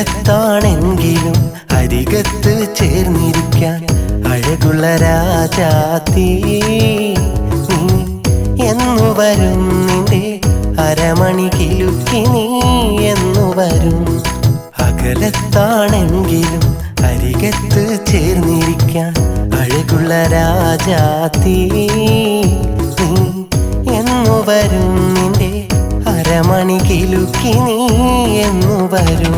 അകലത്താണെങ്കിലും അരികത്ത് ചേർന്നിരിക്കാൻ അഴകുള്ള രാജാത്തീ നീ എന്നു വരും നിന്റെ അരമണി കിലുക്കി നീ എന്നു വരും. അകലത്താണെങ്കിലും അരികത്ത് ചേർന്നിരിക്കാൻ അഴകുള്ള രാജാത്തീ നീ എന്നു വരും നിന്റെ അരമണി കിലുക്കി നീ എന്നു വരും.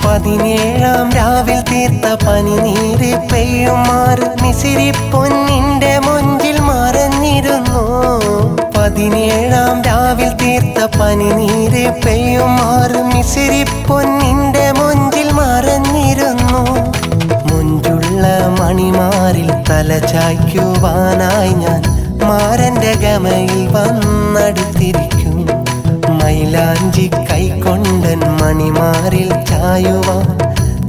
പതിനേഴാം രാവിൽ തീർത്ത പനിനീര് പെയ്യുമാറ് മിസിരി പൊന്നിന്റെ മൊഞ്ചിൽ മറഞ്ഞിരുന്നു. പതിനേഴാം രാവിൽ തീർത്ത പനിനീര് പെയ്യുമാറ് മിസിരി പൊന്നിന്റെ മൊഞ്ചിൽ മറഞ്ഞിരുന്നു. മുഞ്ചുള്ള മണിമാറിൽ തല ചായ്ക്കുവാനായി ഞാൻ മാരന്റെ ഗമയിൽ വന്നടുത്തിരിക്കും. മൈലാഞ്ചി കൈക്കൊണ്ടൻ മണിമാറിൽ ചായുവാൻ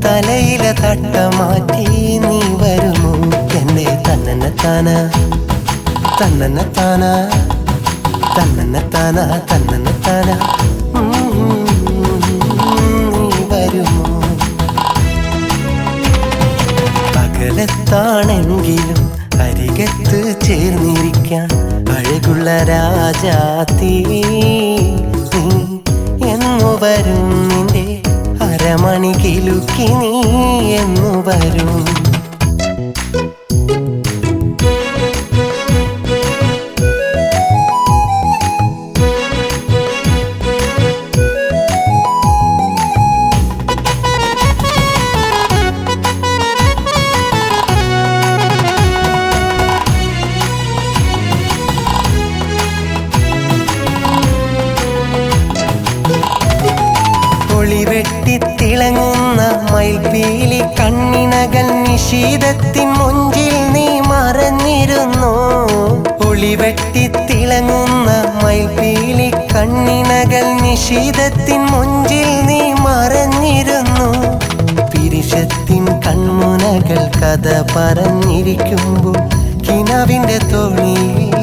തലയിലെ തട്ട മാറ്റി നീ വരുമോ എന്റെ തന്നനത്താന തന്നനത്താന തന്നനത്താന തന്നനത്താന നീ വരുമോ. അകലത്താണെങ്കിലും അരികത്ത് ചേർന്നിരിക്കാൻ അഴകുള്ള രാജാത്തീ എന്നു വരും നിന്റെ അരമണി കിലുക്കി നീ എന്നു വരും. വെട്ടിത്തിളങ്ങുന്ന മയിൽപീലി കണ്ണിനകൾ നിശീതത്തിൻ മൊഞ്ചിൽ നീ മറഞ്ഞിരുന്നു. ഒളിവെട്ടിത്തിളങ്ങുന്ന മയിൽപീലി കണ്ണിനകൾ നിശീതത്തിൻ മൊഞ്ചിൽ നീ മറഞ്ഞിരുന്നു. പിരിശത്തിൻ കൺമുനകൾ കഥ പറഞ്ഞിരിക്കുമ്പോൾ കിനാവിന്റെ തോണിയിൽ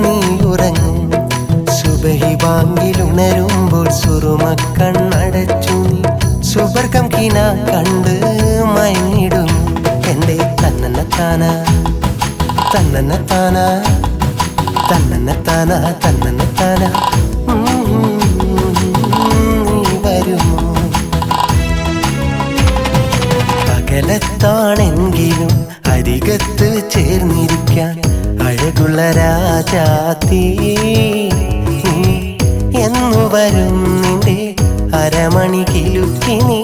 നീ ഉറങ്ങും. സുബഹി ബാങ്കിലുണരുമ്പോൾ സുറുമക്കണ്ണടച്ചു നീ സുബർഗം കിന കണ്ട് മയങ്ങിടും എന്റെ തന്നനത്താന തന്നനത്താന തന്നനത്താന തന്നനത്താന നീ വരുമോ. അകലത്താണെങ്കിലും അരികത്ത് ചേർന്നിരിക്കാൻ അഴകുള്ള രാജാത്തീ എന്നു വരും നിന്റെ അരമണി കിലുക്കി നീ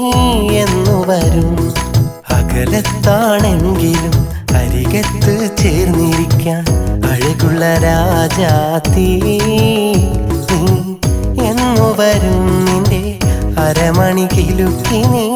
എന്നു വരും. അകലത്താണെങ്കിലും അരികത്ത് ചേർന്നിരിക്കാൻ അഴകുള്ള രാജാത്തീ എന്നു വരും നിന്റെ അരമണി കിലുക്കി നീ